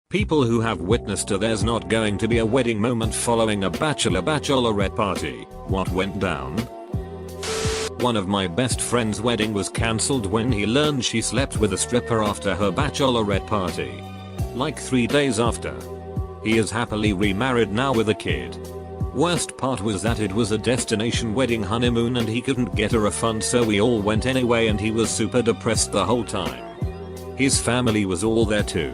People who have witnessed there's not going to be a wedding moment following a bachelorette party. What went down? One of my best friend's wedding was cancelled when he learned she slept with a stripper after her bachelorette party. Like 3 days after. He is happily remarried now with a kid. Worst part was that it was a destination wedding honeymoon and he couldn't get a refund, so we all went anyway and he was super depressed the whole time. His family was all there too.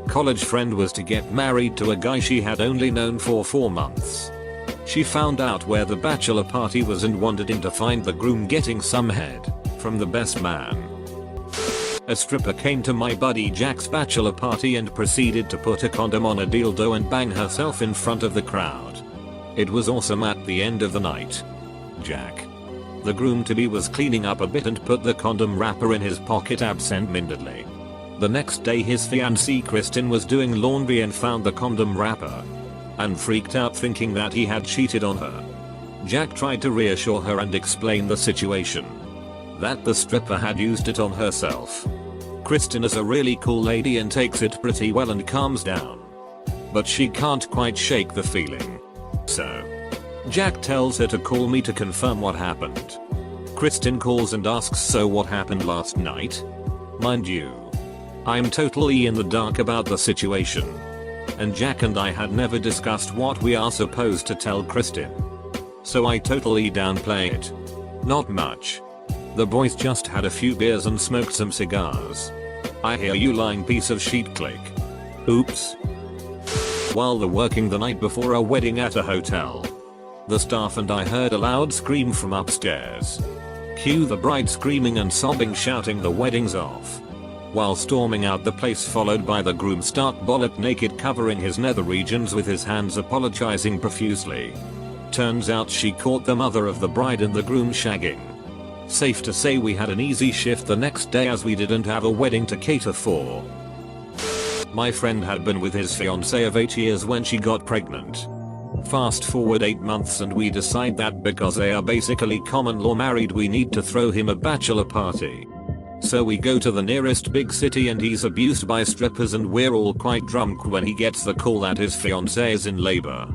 College friend was to get married to a guy she had only known for 4 months. She found out where the bachelor party was and wanted him to find the groom getting some head from the best man. A stripper came to my buddy Jack's bachelor party and proceeded to put a condom on a dildo and bang herself in front of the crowd. It was awesome. At the end of the night, Jack, the groom-to-be, was cleaning up a bit and put the condom wrapper in his pocket absent-mindedly. The next day his fiancée Kristen was doing laundry and found the condom wrapper and freaked out, thinking that he had cheated on her. Jack tried to reassure her and explain the situation, that the stripper had used it on herself. Kristen is a really cool lady and takes it pretty well and calms down. But she can't quite shake the feeling. So Jack tells her to call me to confirm what happened. Kristen calls and asks, so what happened last night? Mind you, I'm totally in the dark about the situation. And Jack and I had never discussed what we are supposed to tell Kristen. So I totally downplay it. Not much. The boys just had a few beers and smoked some cigars. I hear you lying piece of shit, click. Oops. While working the night before a wedding at a hotel, the staff and I heard a loud scream from upstairs. Cue the bride screaming and sobbing, shouting the wedding's off, while storming out the place, followed by the groom stark bollock naked, covering his nether regions with his hands, apologizing profusely. Turns out she caught the mother of the bride and the groom shagging. Safe to say we had an easy shift the next day, as we didn't have a wedding to cater for. My friend had been with his fiancée of 8 years when she got pregnant. Fast forward 8 months and we decide that because they are basically common law married, we need to throw him a bachelor party. So we go to the nearest big city and he's abused by strippers, and we're all quite drunk when he gets the call that his fiancée is in labor.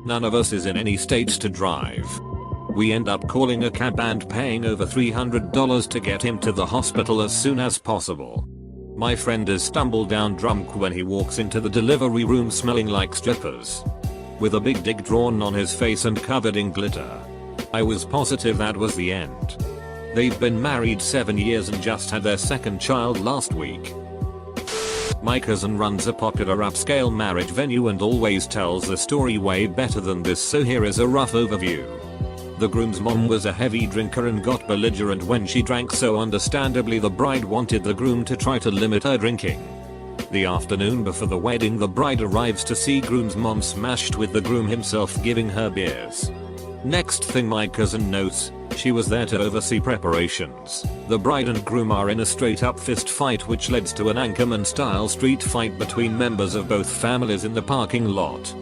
None of us is in any state to drive. We end up calling a cab and paying over $300 to get him to the hospital as soon as possible. My friend is stumbled down drunk when he walks into the delivery room smelling like strippers, with a big dick drawn on his face and covered in glitter. I was positive that was the end. They've been married 7 years and just had their second child last week. My cousin runs a popular upscale marriage venue and always tells the story way better than this, so here is a rough overview. The groom's mom was a heavy drinker and got belligerent when she drank, so understandably the bride wanted the groom to try to limit her drinking. The afternoon before the wedding, the bride arrives to see groom's mom smashed with the groom himself giving her beers. Next thing my cousin knows, she was there to oversee preparations. The bride and groom are in a straight up fist fight, which leads to an Anchorman style street fight between members of both families in the parking lot.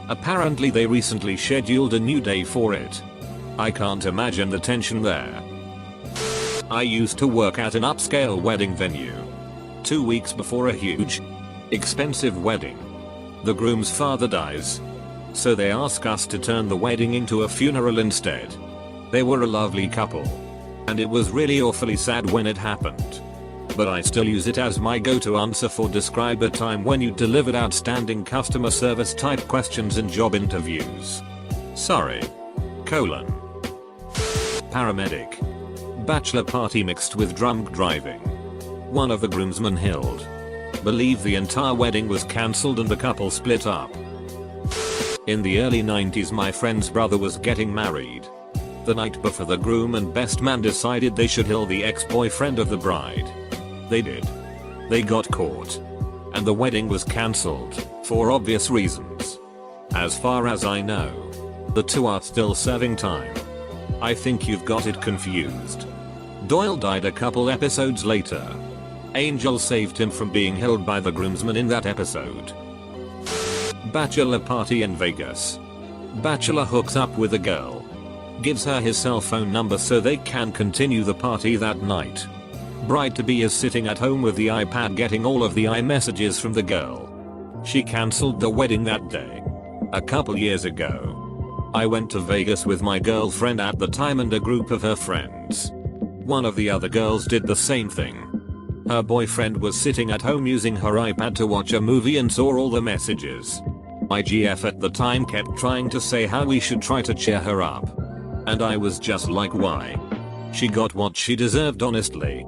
Apparently they recently scheduled a new day for it. I can't imagine the tension there. I used to work at an upscale wedding venue. 2 weeks before a huge, expensive wedding, the groom's father dies. So they ask us to turn the wedding into a funeral instead. They were a lovely couple, and it was really awfully sad when it happened. But I still use it as my go-to answer for describe a time when you delivered outstanding customer service type questions in job interviews. Sorry. Paramedic. Bachelor party mixed with drunk driving. One of the groomsmen Hild believed the entire wedding was cancelled and the couple split up. In the early 90s, my friend's brother was getting married. The night before, the groom and best man decided they should kill the ex-boyfriend of the bride. They did. They got caught. And the wedding was cancelled, for obvious reasons. As far as I know, the two are still serving time. I think you've got it confused. Doyle died a couple episodes later. Angel saved him from being held by the groomsmen in that episode. Bachelor party in Vegas. Bachelor hooks up with a girl, gives her his cell phone number so they can continue the party that night. Bride-to-be is sitting at home with the iPad getting all of the iMessages from the girl. She cancelled the wedding that day. A couple years ago, I went to Vegas with my girlfriend at the time and a group of her friends. One of the other girls did the same thing. Her boyfriend was sitting at home using her iPad to watch a movie and saw all the messages. My GF at the time kept trying to say how we should try to cheer her up. And I was just like, why? She got what she deserved, honestly.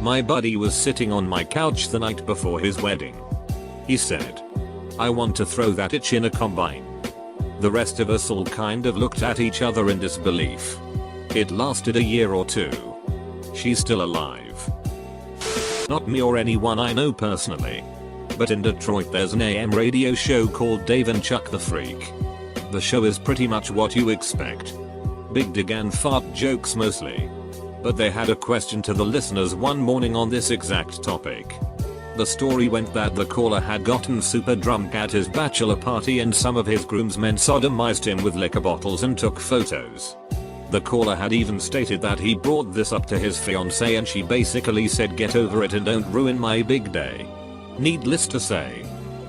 My buddy was sitting on my couch the night before his wedding. He said, "I want to throw that itch in a combine." The rest of us all kind of looked at each other in disbelief. It lasted a year or two. She's still alive. Not me or anyone I know personally. But in Detroit there's an AM radio show called Dave and Chuck the Freak. The show is pretty much what you expect. Big dig and fart jokes mostly. But they had a question to the listeners one morning on this exact topic. The story went that the caller had gotten super drunk at his bachelor party and some of his groomsmen sodomized him with liquor bottles and took photos. The caller had even stated that he brought this up to his fiancée and she basically said, "Get over it and don't ruin my big day." Needless to say,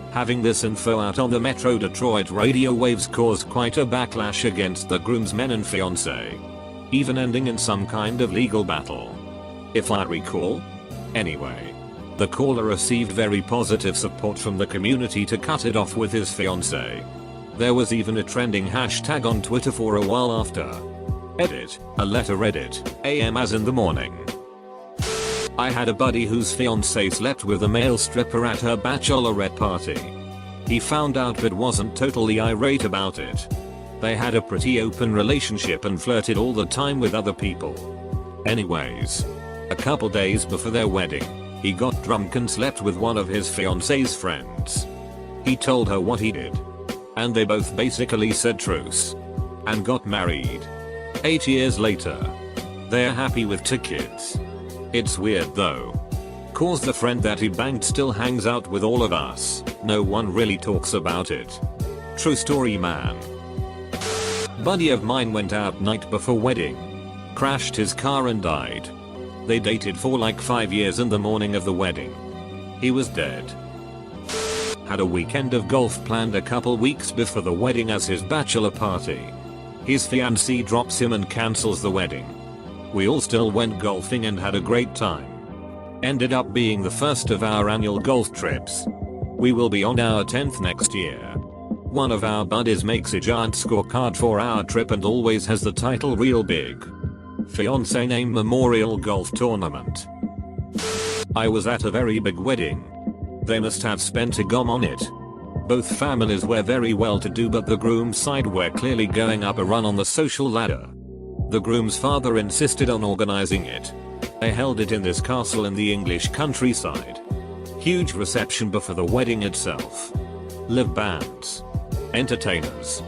having this info out on the Metro Detroit radio waves caused quite a backlash against the groomsmen and fiancé, even ending in some kind of legal battle, if I recall. Anyway, the caller received very positive support from the community to cut it off with his fiancée. There was even a trending hashtag on Twitter for a while after. Edit, a letter edit, AM as in the morning. I had a buddy whose fiancée slept with a male stripper at her bachelorette party. He found out but wasn't totally irate about it. They had a pretty open relationship and flirted all the time with other people. Anyways, a couple days before their wedding, he got drunk and slept with one of his fiancée's friends. He told her what he did. And they both basically said truce. And got married. 8 years later. They're happy with 2 kids. It's weird though. Cause the friend that he banged still hangs out with all of us. No one really talks about it. True story, man. Buddy of mine went out night before wedding. Crashed his car and died. They dated for like 5 years and the morning of the wedding, he was dead. Had a weekend of golf planned a couple weeks before the wedding as his bachelor party. His fiancée drops him and cancels the wedding. We all still went golfing and had a great time. Ended up being the first of our annual golf trips. We will be on our 10th next year. One of our buddies makes a giant scorecard for our trip and always has the title real big. Fiancé name Memorial Golf Tournament. I was at a very big wedding. They must have spent a gom on it. Both families were very well to do but the groom's side were clearly going up a run on the social ladder. The groom's father insisted on organizing it. They held it in this castle in the English countryside. Huge reception before the wedding itself. Live bands. Entertainers.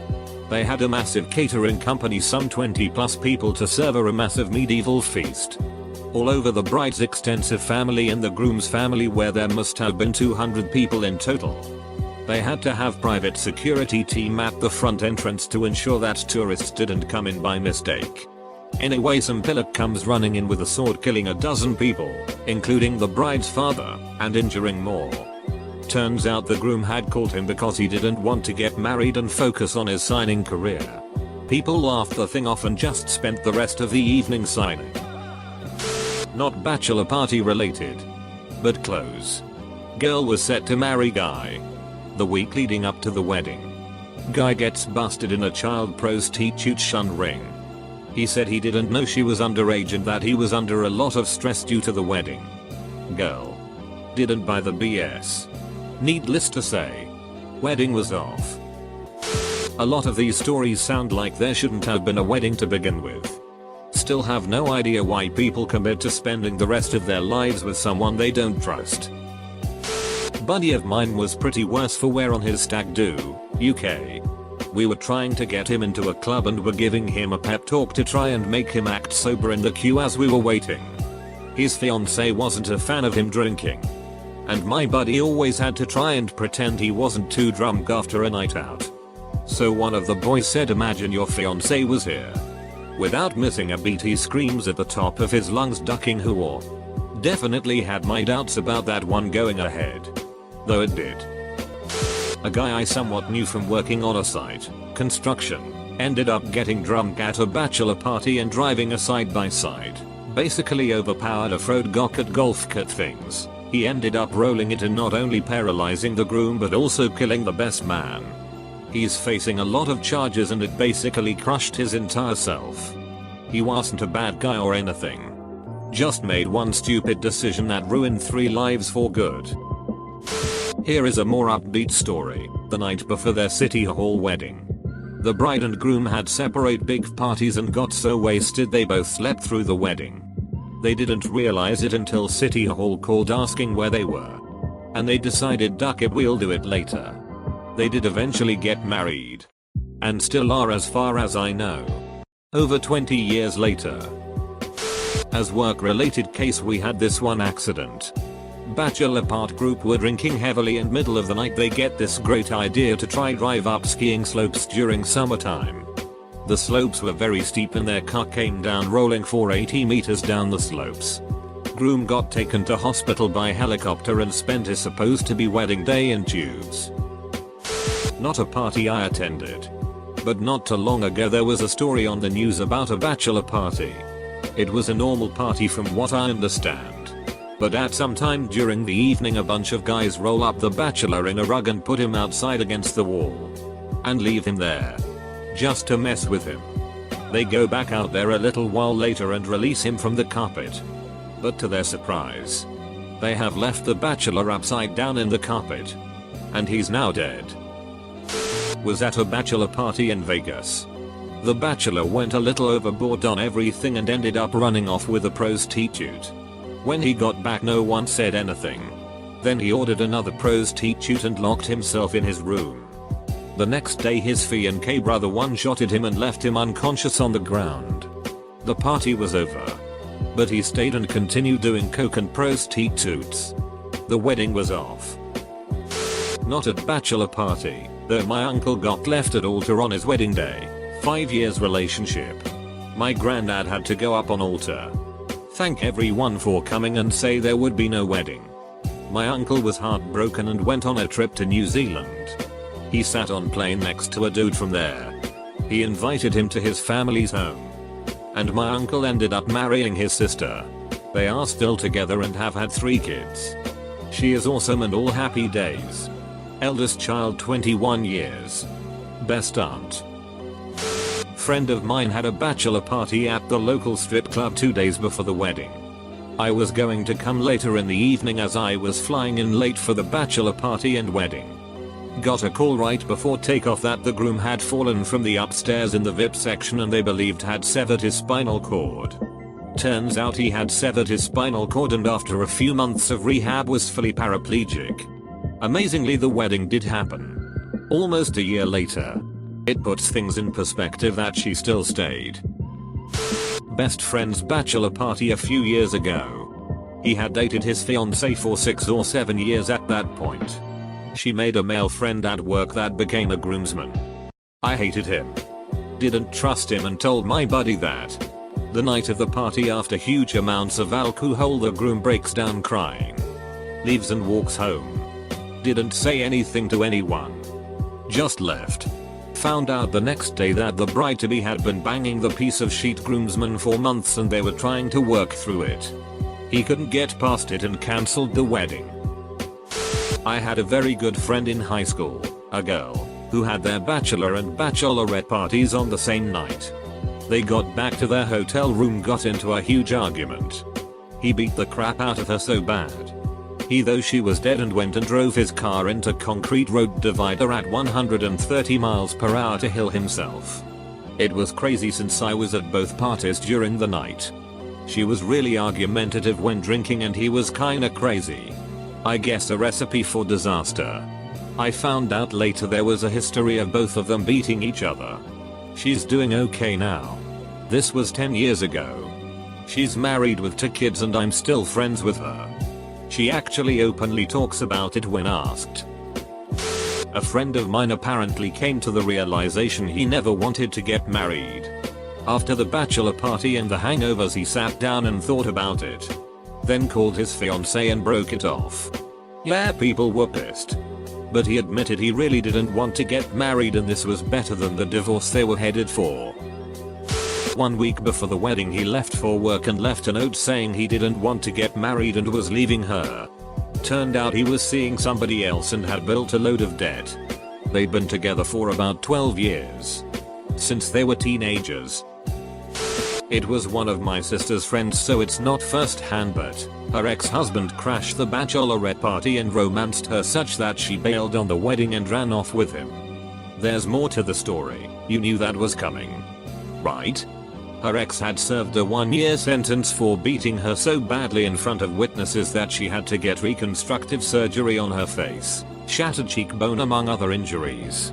They had a massive catering company, some 20 plus people to serve a massive medieval feast. All over the bride's extensive family and the groom's family where there must have been 200 people in total. They had to have private security team at the front entrance to ensure that tourists didn't come in by mistake. Anyway, some pillock comes running in with a sword killing a dozen people, including the bride's father, and injuring more. Turns out the groom had called him because he didn't want to get married and focus on his signing career. People laughed the thing off and just spent the rest of the evening signing. Not bachelor party related, but close. Girl was set to marry guy. The week leading up to the wedding, guy gets busted in a child prostitution ring. He said he didn't know she was underage and that he was under a lot of stress due to the wedding. Girl didn't buy the BS. Needless to say, wedding was off. A lot of these stories sound like there shouldn't have been a wedding to begin with. Still have no idea why people commit to spending the rest of their lives with someone they don't trust. Buddy of mine was pretty worse for wear on his stag do, UK. We were trying to get him into a club and were giving him a pep talk to try and make him act sober in the queue as we were waiting. His fiancée wasn't a fan of him drinking. And my buddy always had to try and pretend he wasn't too drunk after a night out. So one of the boys said, "Imagine your fiancée was here. Without missing a beat he screams at the top of his lungs, ducking who or. Definitely had my doubts about that one going ahead. Though it did. A guy I somewhat knew from working on a site, construction, ended up getting drunk at a bachelor party and driving a side by side. Basically overpowered off-road go-kart golf cart things. He ended up rolling it and not only paralyzing the groom but also killing the best man. He's facing a lot of charges and it basically crushed his entire self. He wasn't a bad guy or anything. Just made one stupid decision that ruined 3 lives for good. Here is a more upbeat story. The night before their city hall wedding, the bride and groom had separate big parties and got so wasted they both slept through the wedding. They didn't realize it until City Hall called asking where they were. And they decided, duck it, we'll do it later. They did eventually get married. And still are as far as I know. Over 20 years later. As work related case, we had this one accident. Bachelor part group were drinking heavily and middle of the night they get this great idea to try drive up skiing slopes during summertime. The slopes were very steep and their car came down rolling for 80 meters down the slopes. Groom got taken to hospital by helicopter and spent his supposed to be wedding day in tubes. Not a party I attended. But not too long ago there was a story on the news about a bachelor party. It was a normal party from what I understand. But at some time during the evening a bunch of guys roll up the bachelor in a rug and put him outside against the wall. And leave him there. Just to mess with him. They go back out there a little while later and release him from the carpet. But to their surprise, they have left the bachelor upside down in the carpet. And he's now dead. Was at a bachelor party in Vegas. The bachelor went a little overboard on everything and ended up running off with a prostitute. When he got back no one said anything. Then he ordered another prostitute and locked himself in his room. The next day his fiancé brother one-shotted him and left him unconscious on the ground. The party was over. But he stayed and continued doing coke and prostitutes. The wedding was off. Not at bachelor party, though my uncle got left at altar on his wedding day. 5 years relationship. My granddad had to go up on altar. Thank everyone for coming and say there would be no wedding. My uncle was heartbroken and went on a trip to New Zealand. He sat on plane next to a dude from there. He invited him to his family's home. And my uncle ended up marrying his sister. They are still together and have had 3 kids. She is awesome and all happy days. Eldest child 21 years. Best aunt. Friend of mine had a bachelor party at the local strip club 2 days before the wedding. I was going to come later in the evening as I was flying in late for the bachelor party and wedding. Got a call right before takeoff that the groom had fallen from the upstairs in the VIP section and they believed had severed his spinal cord. Turns out he had severed his spinal cord and after a few months of rehab was fully paraplegic. Amazingly the wedding did happen. Almost a year later. It puts things in perspective that she still stayed. Best friend's bachelor party a few years ago. He had dated his fiancée for 6 or 7 years at that point. She made a male friend at work that became a groomsman. I hated him. Didn't trust him and told my buddy that. The night of the party after huge amounts of alcohol the groom breaks down crying. Leaves and walks home. Didn't say anything to anyone. Just left. Found out the next day that the bride-to-be had been banging the piece of shit groomsman for months and they were trying to work through it. He couldn't get past it and cancelled the wedding. I had a very good friend in high school, a girl, who had their bachelor and bachelorette parties on the same night. They got back to their hotel room, got into a huge argument. He beat the crap out of her so bad. He thought she was dead and went and drove his car into concrete road divider at 130 miles per hour to heal himself. It was crazy since I was at both parties during the night. She was really argumentative when drinking and he was kinda crazy. I guess a recipe for disaster. I found out later there was a history of both of them beating each other. She's doing okay now. This was 10 years ago. She's married with 2 kids and I'm still friends with her. She actually openly talks about it when asked. A friend of mine apparently came to the realization he never wanted to get married. After the bachelor party and the hangovers, he sat down and thought about it. Then called his fiancée and broke it off. Yeah, people were pissed. But he admitted he really didn't want to get married, and this was better than the divorce they were headed for. 1 week before the wedding, he left for work and left a note saying he didn't want to get married and was leaving her. Turned out he was seeing somebody else and had built a load of debt. They'd been together for about 12 years. Since they were teenagers. It was one of my sister's friends, so it's not first hand, but her ex-husband crashed the bachelorette party and romanced her such that she bailed on the wedding and ran off with him. There's more to the story. You knew that was coming, right? Her ex had served a 1-year sentence for beating her so badly in front of witnesses that she had to get reconstructive surgery on her face, shattered cheekbone, among other injuries.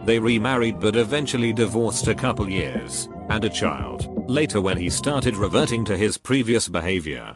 They remarried but eventually divorced a couple years, and a child, later when he started reverting to his previous behavior.